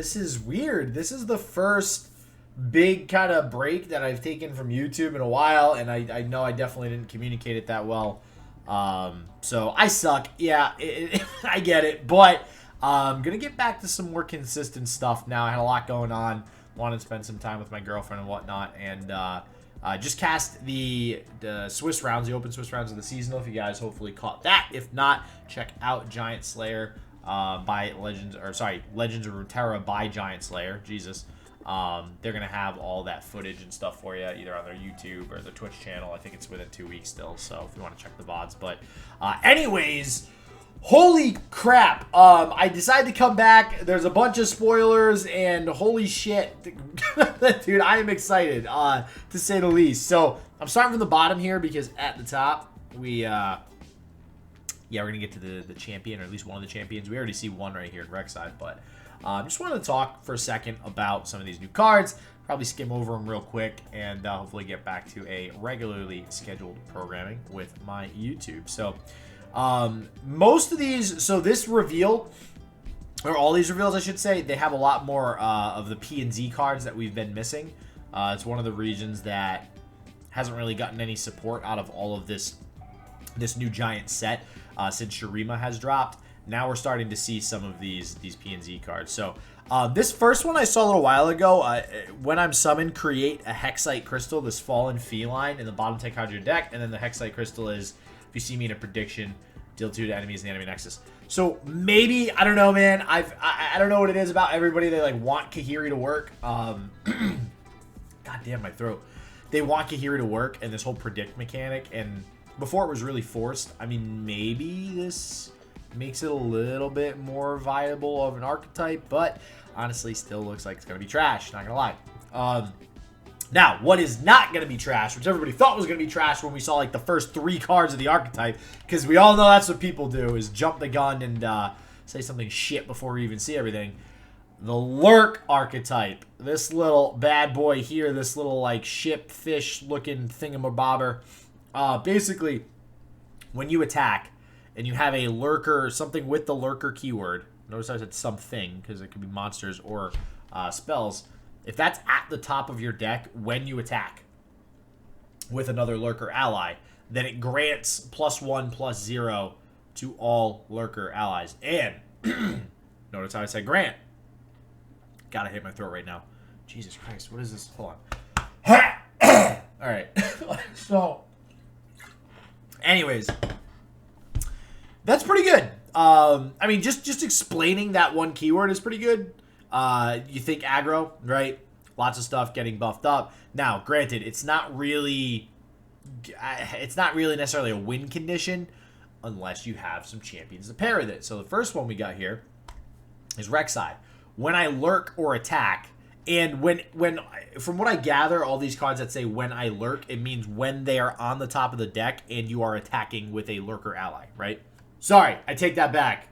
this is weird. This is the first big kind of break that I've taken from YouTube in a while, and I know I definitely didn't communicate it that well. So I suck. Yeah, I get it, but I'm going to get back to some more consistent stuff now. I had a lot going on. Wanted to spend some time with my girlfriend and whatnot, and just cast the Swiss rounds, the open Swiss rounds of the seasonal. If you guys hopefully caught that. If not, check out Giant Slayer by Legends, or sorry, Legends of Runeterra by Giant Slayer. Jesus. They're going to have all that footage and stuff for you, either on their YouTube or their Twitch channel. I think it's within 2 weeks still, so if you want to check the VODs. But anyways, holy crap. I decided to come back. There's a bunch of spoilers, and holy shit. Dude, I am excited, to say the least. So, I'm starting from the bottom here because at the top, yeah, we're going to get to the champion, or at least one of the champions. We already see one right here in Rek'Sai, but just wanted to talk for a second about some of these new cards. Probably skim over them real quick, and hopefully get back to a regularly scheduled programming with my YouTube. So, most of these, so this reveal, or all these reveals, I should say, they have a lot more of the P and Z cards that we've been missing. It's one of the regions that hasn't really gotten any support out of all of this new giant set since Shurima has dropped. Now we're starting to see some of these P and Z cards. So this first one I saw a little while ago. When I'm summoned, create a Hexite Crystal, this Fallen Feline, in the bottom 10 cards of your deck. And then the Hexite Crystal is, if you see me in a prediction, deal 2 to enemies in the enemy nexus. So maybe, I don't know, man. I don't know what it is about everybody. They like want Kahiri to work. God damn, my throat. They want Kahiri to work, and this whole predict mechanic. And before it was really forced. I mean, maybe this makes it a little bit more viable of an archetype, but honestly still looks like it's going to be trash, not going to lie. Now, what is not going to be trash, which everybody thought was going to be trash when we saw like the first 3 cards of the archetype, because we all know that's what people do, is jump the gun and say something shit before we even see everything. The Lurk archetype. This little bad boy here, this little like ship fish looking thingamabobber. Basically, when you attack, and you have a lurker, something with the lurker keyword. Notice I said something, because it could be monsters or spells. If that's at the top of your deck when you attack with another lurker ally, then it grants +1/+0 to all lurker allies. And, notice how I said grant. Gotta hit my throat right now. Jesus Christ, what is this? Hold on. Alright. So, anyways, that's pretty good. I mean, just explaining that one keyword is pretty good. You think aggro, right? Lots of stuff getting buffed up. Now, granted, it's not really necessarily a win condition unless you have some champions to pair with it. So the first one we got here is Rek'Sai. When I lurk or attack, and when from what I gather, all these cards that say when I lurk, it means when they are on the top of the deck and you are attacking with a lurker ally, right? Sorry, I take that back.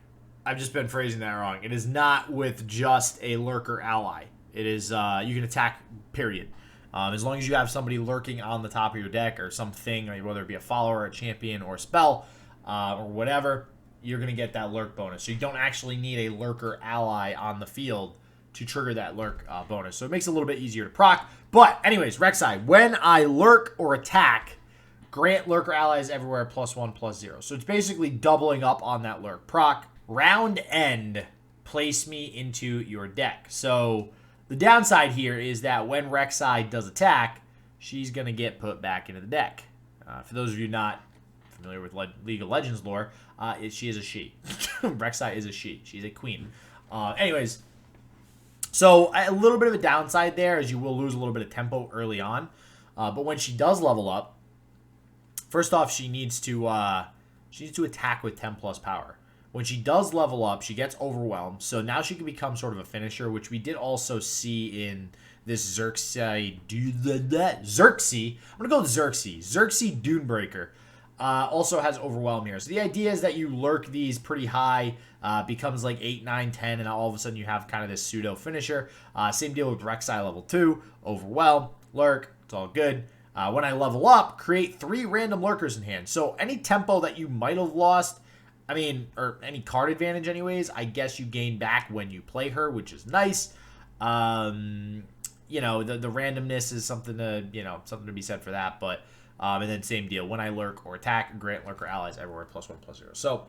I've just been phrasing that wrong. It is not with just a lurker ally. It is, you can attack, period. As long as you have somebody lurking on the top of your deck or something, whether it be a follower, a champion, or a spell, or whatever, you're going to get that lurk bonus. So you don't actually need a lurker ally on the field to trigger that lurk bonus. So it makes it a little bit easier to proc. But anyways, Rek'Sai, when I lurk or attack, grant lurker allies everywhere +1/+0. So it's basically doubling up on that lurk proc. Round end, place me into your deck. So the downside here is that when Rek'Sai does attack, she's going to get put back into the deck. For those of you not familiar with League of Legends lore, she is a she. Rek'Sai is a she. She's a queen. Anyways, so a little bit of a downside there is you will lose a little bit of tempo early on. But when she does level up, first off, she needs to attack with 10+ power. When she does level up, she gets overwhelmed. So now she can become sort of a finisher, which we did also see in this Xerxes. Xerxes. I'm going to go with Xerxes. Xerxes Dunebreaker also has overwhelm here. So the idea is that you lurk these pretty high, becomes like 8, 9, 10, and all of a sudden you have kind of this pseudo finisher. Same deal with Rek'Sai level 2. Overwhelm, lurk, it's all good. When I level up, create 3 random lurkers in hand. So any tempo that you might have lost, I mean, or any card advantage anyways. I guess you gain back when you play her, which is nice. You know, the randomness is something to, you know, something to be said for that. But, and then same deal. When I lurk or attack, grant lurker allies everywhere +1/+0. So,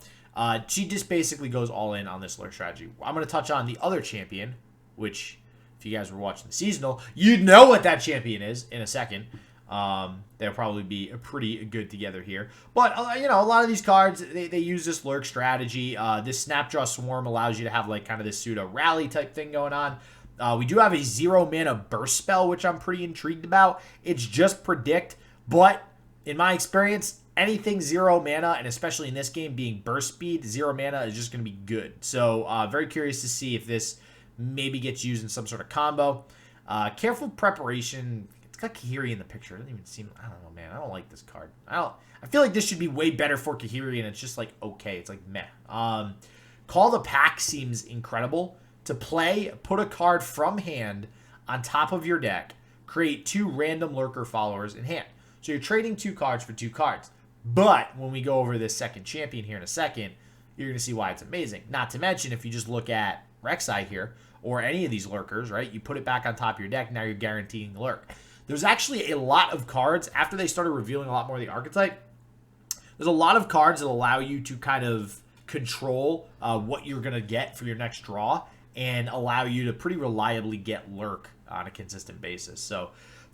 she just basically goes all in on this lurk strategy. I'm going to touch on the other champion, which, if you guys were watching the seasonal, you'd know what that champion is in a second. They'll probably be pretty good together here. But, you know, a lot of these cards, they use this lurk strategy. This Snapdraw Swarm allows you to have, like, kind of this pseudo rally type thing going on. We do have a 0 mana burst spell, which I'm pretty intrigued about. It's just predict, but in my experience, anything 0 mana, and especially in this game being burst speed, 0 mana is just going to be good. So, very curious to see if this maybe gets used in some sort of combo. Careful preparation. It's got Kahiri in the picture. It doesn't even seem, I don't know, man. I don't like this card. I feel like this should be way better for Kahiri, and it's just like, okay. It's like, meh. Call the Pack seems incredible. To play, put a card from hand on top of your deck. Create 2 random lurker followers in hand. So you're trading 2 cards for 2 cards. But when we go over this second champion here in a second, you're going to see why it's amazing. Not to mention, if you just look at Rek'Sai here, or any of these lurkers, right? You put it back on top of your deck, now you're guaranteeing the lurk. There's actually a lot of cards, after they started revealing a lot more of the archetype, there's a lot of cards that allow you to kind of control what you're going to get for your next draw, and allow you to pretty reliably get lurk on a consistent basis. So,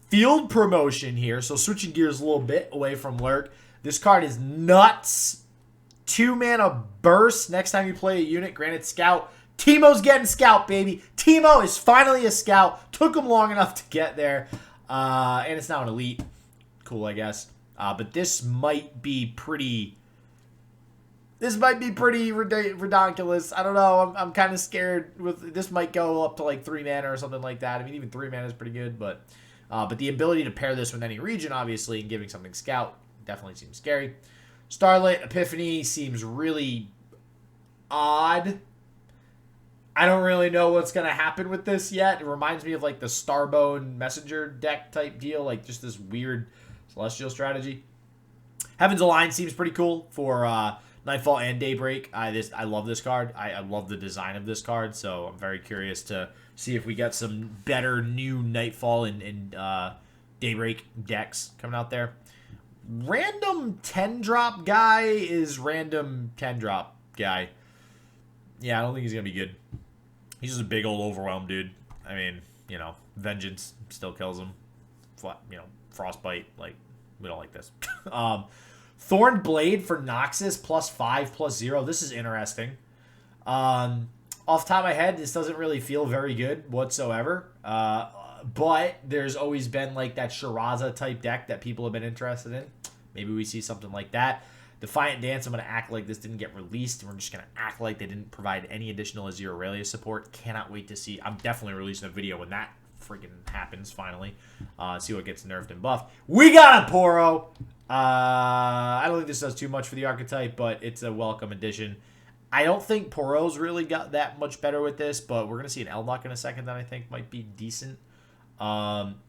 field promotion here. So, switching gears a little bit away from lurk. This card is nuts. 2 mana burst. Next time you play a unit, granted scout. Teemo's getting scout, baby. Teemo is finally a scout. Took him long enough to get there. And it's now an elite. Cool, I guess. But this might be pretty... This might be pretty ridiculous. I don't know. I'm kind of scared. This might go up to like 3 mana or something like that. I mean, even 3 mana is pretty good. But the ability to pair this with any region, obviously, and giving something scout definitely seems scary. Starlit Epiphany seems really odd. I don't really know what's going to happen with this yet. It reminds me of like the Starbone Messenger deck type deal. Like just this weird Celestial strategy. Heaven's Align seems pretty cool for... Nightfall and Daybreak. I love this card. I love the design of this card, so I'm very curious to see if we get some better new Nightfall and Daybreak decks coming out there. Random 10-drop guy is random 10-drop guy. Yeah, I don't think he's going to be good. He's just a big old overwhelmed dude. I mean, you know, Vengeance still kills him. You know, Frostbite, like, we don't like this. Thorned Blade for Noxus +5/+0. This is interesting. Off the top of my head, this doesn't really feel very good whatsoever. But there's always been like that Shiraza type deck that people have been interested in. Maybe we see something like that. Defiant Dance, I'm going to act like this didn't get released. We're just going to act like they didn't provide any additional Azir Aurelia support. Cannot wait to see. I'm definitely releasing a video when that freaking happens finally. See what gets nerfed and buffed. We got a Poro. I don't think this does too much for the archetype, but it's a welcome addition. I don't think Poro's really got that much better with this, but we're going to see an Elnuk in a second that I think might be decent.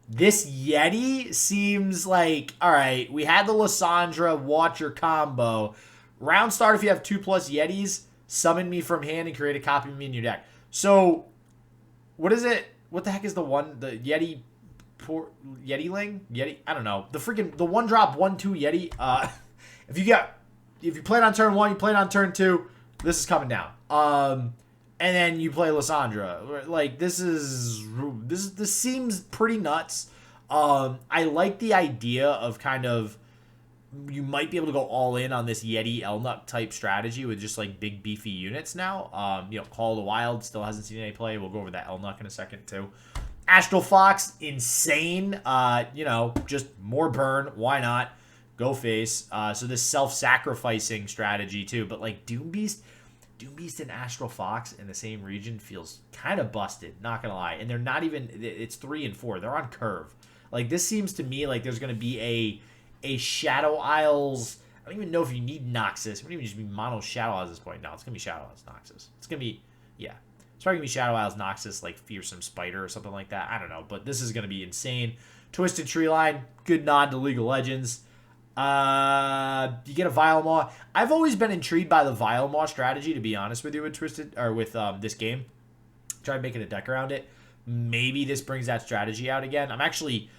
This Yeti seems like, alright, we had the Lysandra Watcher combo. Round start, if you have 2+ Yetis, summon me from hand and create a copy of me in your deck. So, what is it? What the heck is the Yeti... Yetiling? Yeti? I don't know. The 1-drop 1/2 Yeti. If you play it on turn 1, you play it on turn 2, this is coming down. And then you play Lysandra. Like this seems pretty nuts. I like the idea of kind of you might be able to go all in on this Yeti Elnuk type strategy with just like big beefy units now. You know, Call of the Wild still hasn't seen any play. We'll go over that Elnuk in a second too. Astral Fox, insane. You know, just more burn. Why not? Go face. So this self-sacrificing strategy too. But like Doom Beast and Astral Fox in the same region feels kind of busted. Not gonna lie. And they're not even. It's 3 and 4. They're on curve. Like this seems to me like there's gonna be a Shadow Isles. I don't even know if you need Noxus. It wouldn't even just be mono Shadow Isles at this point. No, it's gonna be Shadow Isles Noxus. It's gonna be It's probably going to be Shadow Isles Noxus, like Fearsome Spider or something like that. I don't know, but this is going to be insane. Twisted Tree Line, good nod to League of Legends. You get a Vile Maw. I've always been intrigued by the Vile Maw strategy, to be honest with you, with Twisted, or with this game. Try making a deck around it. Maybe this brings that strategy out again. I'm actually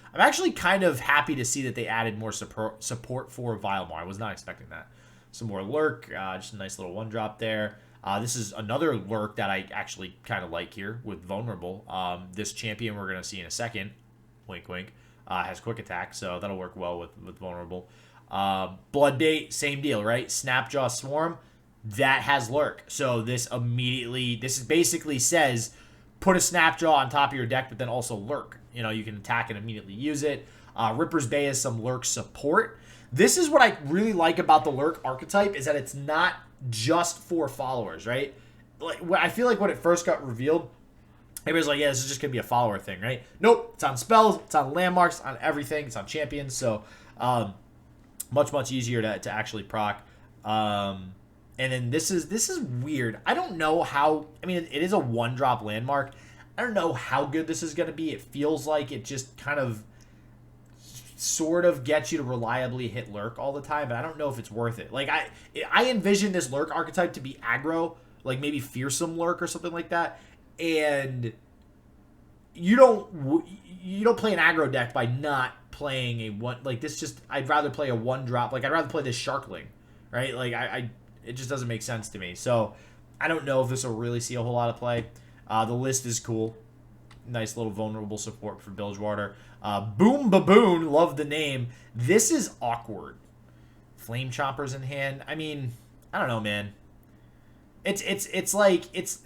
kind of happy to see that they added more support for Vile Maw. I was not expecting that. Some more Lurk, just a nice little 1-drop there. This is another Lurk that I actually kind of like here with Vulnerable. This champion we're going to see in a second, wink wink, has Quick Attack, so that'll work well with Vulnerable. Blood Bait, same deal, right? Snapjaw Swarm, that has Lurk. So this basically says, put a Snapjaw on top of your deck, but then also Lurk. You know, you can attack and immediately use it. Ripper's Bay has some Lurk support. This is what I really like about the Lurk archetype, is that it's not just for followers, right? Like, I feel like when it first got revealed, everybody's like, yeah, this is just going to be a follower thing, right? Nope, it's on spells, it's on landmarks, on everything, it's on champions, so much easier to actually proc. And then this is weird. I don't know how, I mean, it is a 1-drop landmark. I don't know how good this is going to be. It feels like it just kind of sort of gets you to reliably hit Lurk all the time, but I don't know if it's worth it. Like, I envision this Lurk archetype to be aggro, like maybe Fearsome Lurk or something like that, and you don't play an aggro deck by not playing a one, like this. Just, I'd rather play a 1-drop, like I'd rather play this Sharkling, right? Like it just doesn't make sense to me. So I don't know if this will really see a whole lot of play. The list is cool. Nice little Vulnerable support for Bilgewater. Boom Baboon, love the name. This is awkward. Flame Chompers in hand. I mean, I don't know, man. It's like, it's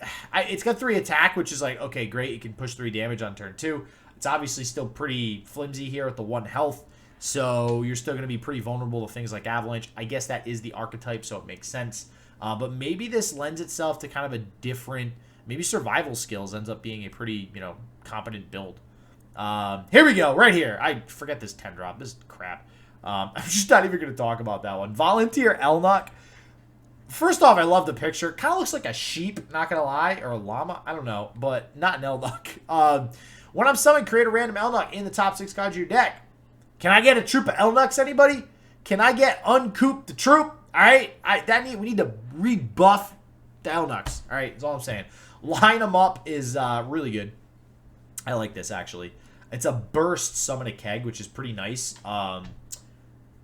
got 3 attack, which is like, okay, great. You can push 3 damage on turn 2. It's obviously still pretty flimsy here with the 1 health. So you're still going to be pretty vulnerable to things like Avalanche. I guess that is the archetype, so it makes sense. But maybe this lends itself to kind of a different, maybe Survival Skills ends up being a pretty, competent build. Here we go, right here. I forget this 10-drop. This is crap. I'm just not even going to talk about that one. Volunteer Elnock. First off, I love the picture. Kind of looks like a sheep, not going to lie, or a llama. I don't know, but not an Elnock. When I'm summoning, create a random Elnock in the top 6 cards of your deck. Can I get a troop of Elnocks, anybody? Can I get Uncoop the troop? All right, we need to rebuff the Elnocks. All right, that's all I'm saying. Line them up is really good. I like this, actually. It's a burst summon a keg, which is pretty nice.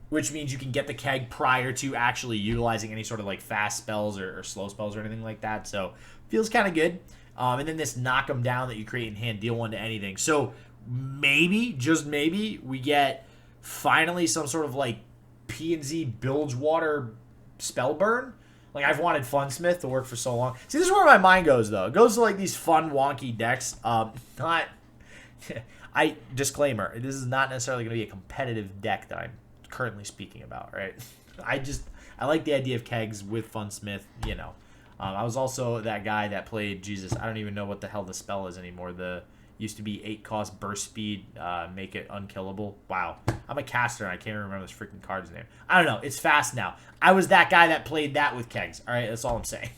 Which means you can get the keg prior to actually utilizing any sort of like fast spells or slow spells or anything like that. So feels kind of good. And then this knock them down that you create in hand, deal 1 to anything. So maybe, just maybe, we get finally some sort of like P&Z Bilgewater spell burn. Like, I've wanted Funsmith to work for so long. See, this is where my mind goes, though. It goes to like these fun, wonky decks. Disclaimer, this is not necessarily going to be a competitive deck that I'm currently speaking about, right? I like the idea of kegs with Funsmith, I was also that guy that played, Jesus, I don't even know what the hell the spell is anymore. Used to be 8 cost burst speed, make it unkillable. Wow. I'm a caster and I can't even remember this freaking card's name. I don't know. It's fast now. I was that guy that played that with kegs. All right, that's all I'm saying.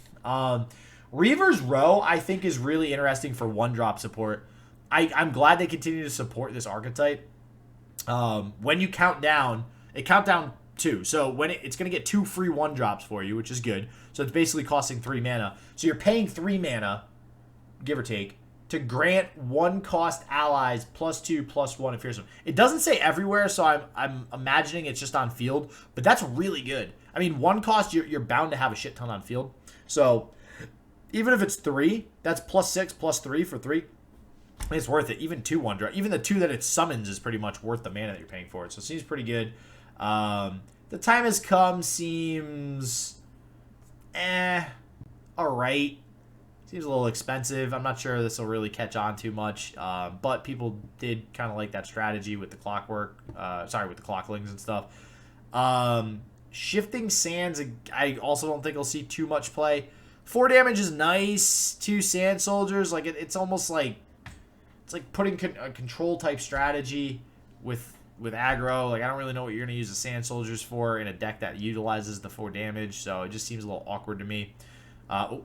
Reaver's Row, I think, is really interesting for 1-drop support. I'm glad they continue to support this archetype. When you count down, it count down 2. So when it's going to get 2 free 1-drops for you, which is good. So it's basically costing 3 mana. So you're paying 3 mana, give or take, to grant 1-cost allies +2/+1 if fearsome. It doesn't say everywhere, so I'm imagining it's just on field, but that's really good. I mean, 1 cost, you're bound to have a shit ton on field. So even if it's 3, that's +6/+3 for 3. It's worth it. Even 2 1-drop. Even the 2 that it summons is pretty much worth the mana that you're paying for it. So it seems pretty good. The time has come seems alright. Seems a little expensive. I'm not sure this will really catch on too much. But people did kind of like that strategy with the clockwork. With the clocklings and stuff. Shifting Sands, I also don't think I'll see too much play. 4 damage is nice. 2 Sand Soldiers. Like, it's almost like, it's like putting a control type strategy with aggro. Like, I don't really know what you're going to use the Sand Soldiers for in a deck that utilizes the 4 damage. So it just seems a little awkward to me. I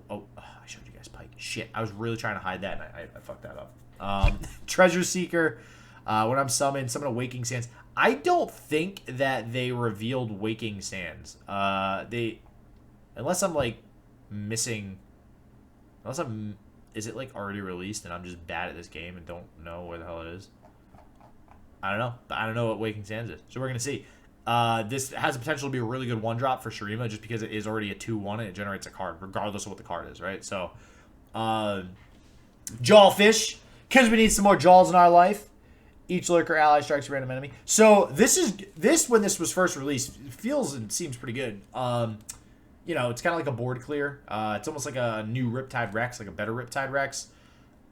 showed you guys Pyke. Shit, I was really trying to hide that, and I fucked that up. Treasure Seeker. When I'm summoned, summon a Waking Sands. I don't think that they revealed Waking Sands. Unless I'm like missing, is it like already released and I'm just bad at this game and don't know where the hell it is? I don't know. But I don't know what Waking Sands is. So we're going to see. This has the potential to be a really good one-drop for Shurima just because it is already a 2-1 and it generates a card regardless of what the card is, right? So, Jawfish, because we need some more Jaws in our life. Each lurker ally strikes a random enemy. So when this was first released, it feels and seems pretty good. You know, it's kind of like a board clear. It's almost like a new Riptide Rex, like a better Riptide Rex.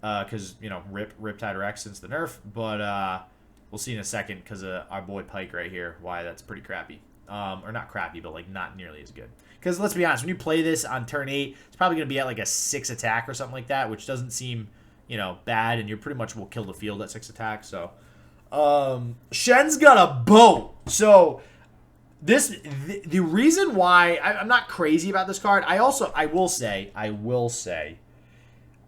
Because, you know, Riptide Rex since the nerf. But we'll see in a second because our boy Pyke right here, why that's pretty crappy. Or not crappy, but like not nearly as good. Because let's be honest, when you play this on turn 8, it's probably going to be at like a 6 attack or something like that, which doesn't seem, you know, bad. And you pretty much will kill the field at 6 attack. So, Shen's got a boat. So... The reason why I'm not crazy about this card, I will say,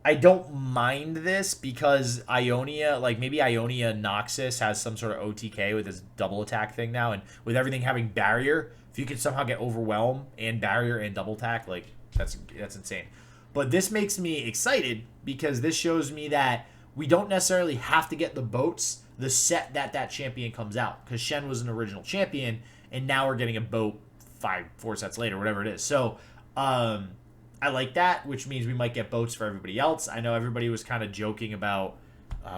I don't mind this because Ionia, like maybe Ionia Noxus has some sort of OTK with this double attack thing now, and with everything having barrier, if you could somehow get Overwhelm and barrier and double attack, like that's insane. But this makes me excited because this shows me that we don't necessarily have to get the boats the set that champion comes out, because Shen was an original champion. And now we're getting a boat 4 sets later, whatever it is. So, I like that, which means we might get boats for everybody else. I know everybody was kind of joking about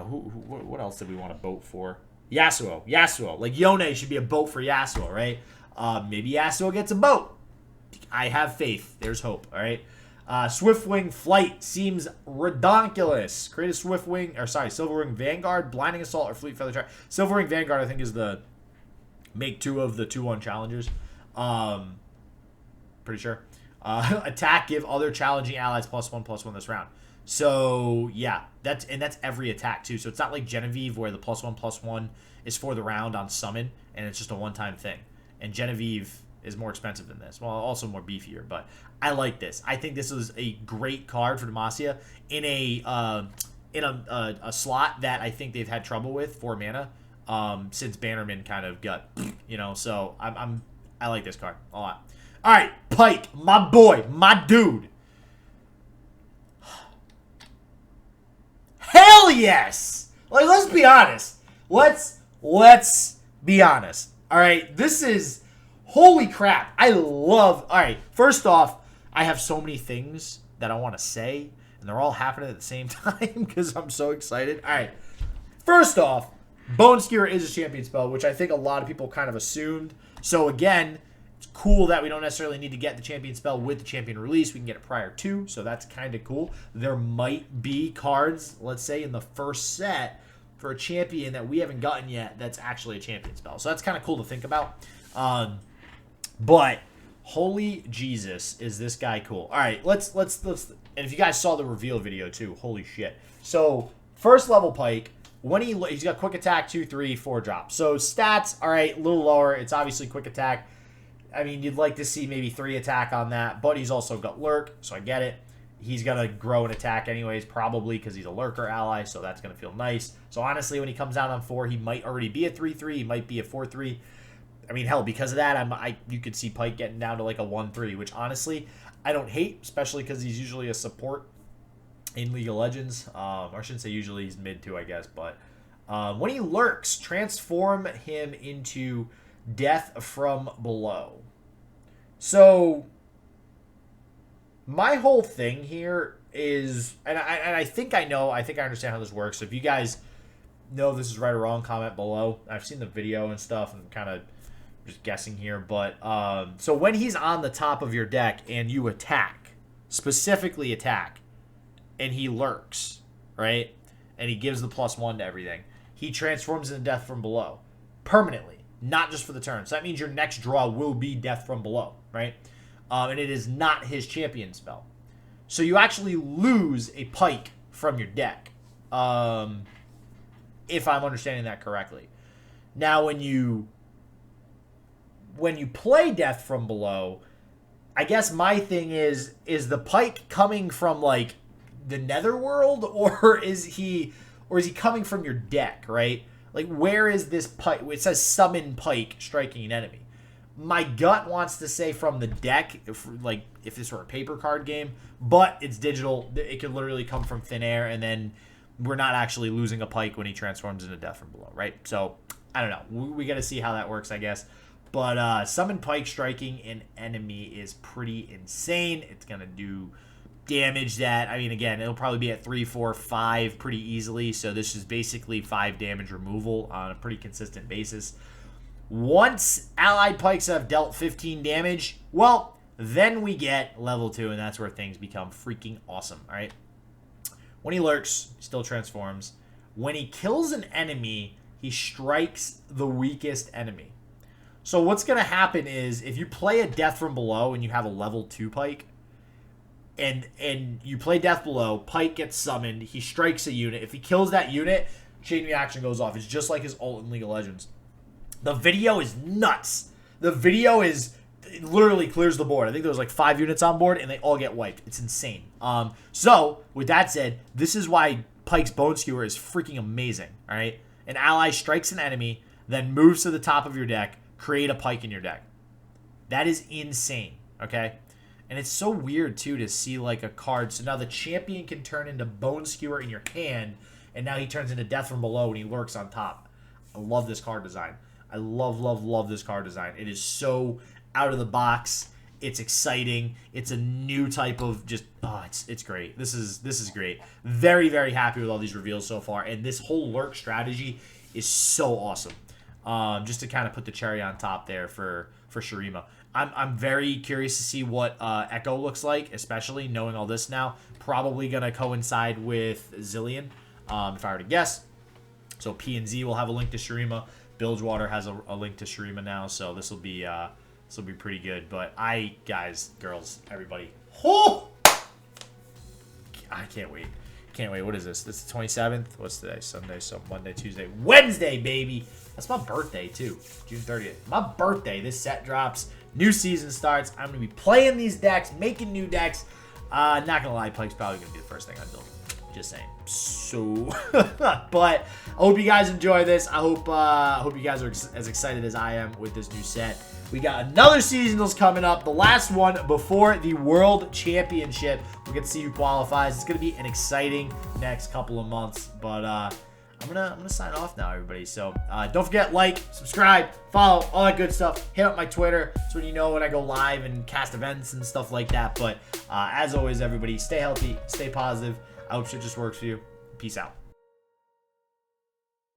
what else did we want a boat for? Yasuo. Like Yone should be a boat for Yasuo, right? Maybe Yasuo gets a boat. I have faith. There's hope. All right. Swiftwing Flight seems redonkulous. Create a Silverwing Vanguard, Blinding Assault, or Fleet Feather Track. Silverwing Vanguard, I think, is the make 2 of the 2-1 challengers. Pretty sure. Attack, give other challenging allies +1/+1 this round. So yeah, that's every attack too. So it's not like Genevieve where the +1/+1 is for the round on summon and it's just a one-time thing. And Genevieve is more expensive than this. Well, also more beefier, but I like this. I think this is a great card for Demacia in a slot that I think they've had trouble with for mana. Since Bannerman kind of got, you know, so I like this card a lot. All right, Pyke, my boy, my dude. Hell yes! Like, let's be honest. Let's be honest. All right, this is holy crap. I love. All right, first off, I have so many things that I want to say, and they're all happening at the same time because I'm so excited. All right, first off. Bone Skewer is a champion spell, which I think a lot of people kind of assumed. So again, it's cool that we don't necessarily need to get the champion spell with the champion release. We can get it prior to, so that's kind of cool. There might be cards, let's say, in the first set for a champion that we haven't gotten yet that's actually a champion spell. So that's kind of cool to think about. But holy Jesus, is this guy cool. All right, let's and if you guys saw the reveal video too, holy shit. So first level Pyke. When he's got quick attack, 2, 3, 4 drops. So stats, all right, a little lower. It's obviously quick attack. I mean, you'd like to see maybe 3 attack on that, but he's also got lurk, so I get it. He's going to grow an attack anyways, probably because he's a lurker ally, so that's going to feel nice. So honestly, when he comes out on 4, he might already be a 3-3. He might be a 4-3. I mean, hell, because of that, you could see Pyke getting down to like a 1-3, which honestly, I don't hate, especially because he's usually a support in League of Legends. Or I shouldn't say usually, he's mid too, I guess. But when he lurks, transform him into Death from Below. So my whole thing here is, and I think I understand how this works. So if you guys know if this is right or wrong, comment below. I've seen the video and stuff and kind of just guessing here. But so when he's on the top of your deck and you attack, specifically attack, and he lurks, right? And he gives the +1 to everything. He transforms into Death from Below permanently, not just for the turn. So that means your next draw will be Death from Below, right? And it is not his champion spell. So you actually lose a Pyke from your deck, if I'm understanding that correctly. Now, when you play Death from Below, I guess my thing is the Pyke coming from like the Netherworld, or is he coming from your deck, right? Like, where is this Pyke? It says summon Pyke striking an enemy. My gut wants to say from the deck, if this were a paper card game, but it's digital. It could literally come from thin air, and then we're not actually losing a Pyke when he transforms into Death from Below, right? So, I don't know. We got to see how that works, I guess. But summon Pyke striking an enemy is pretty insane. It's going to do damage that, I mean, again, it'll probably be at 3, 4, 5 pretty easily. So this is basically 5 damage removal on a pretty consistent basis. Once allied Pykes have dealt 15 damage, well, then we get level 2, and that's where things become freaking awesome, all right? When he lurks, he still transforms. When he kills an enemy, he strikes the weakest enemy. So what's going to happen is if you play a Death from Below and you have a level 2 Pyke, and you play Death Below, Pyke gets summoned, he strikes a unit. If he kills that unit, chain reaction goes off. It's just like his ult in League of Legends. The video is nuts. The video is, it literally clears the board. I think there was like 5 units on board, and they all get wiped. It's insane. So, with that said, this is why Pyke's Bone Skewer is freaking amazing, all right? An ally strikes an enemy, then moves to the top of your deck, create a Pyke in your deck. That is insane, okay? And it's so weird, too, to see, like, a card. So now the champion can turn into Bone Skewer in your hand, and now he turns into Death from Below, and he lurks on top. I love this card design. I love, love, love this card design. It is so out of the box. It's exciting. It's a new type of just, it's great. This is great. Very, very happy with all these reveals so far. And this whole lurk strategy is so awesome. Just to kind of put the cherry on top there for Shurima. I'm very curious to see what Echo looks like, especially knowing all this now. Probably going to coincide with Zillion, if I were to guess. So P and Z will have a link to Shurima. Bilgewater has a link to Shurima now, so this will be pretty good. But guys, girls, everybody, I can't wait. Can't wait. What is this? This is the 27th. What's today? Sunday, so Monday, Tuesday, Wednesday, baby. That's my birthday, too. June 30th. My birthday. This set drops. New season starts. I'm going to be playing these decks, making new decks. Not going to lie, Pyke's probably going to be the first thing I build. Just saying. So, but I hope you guys enjoy this. I hope you guys are as excited as I am with this new set. We got another seasonals coming up. The last one before the World Championship. We'll get to see who qualifies. It's going to be an exciting next couple of months. But I'm gonna sign off now, everybody. So don't forget, like, subscribe, follow, all that good stuff. Hit up my Twitter so when you know when I go live and cast events and stuff like that. But as always, everybody, stay healthy, stay positive. I hope shit just works for you. Peace out.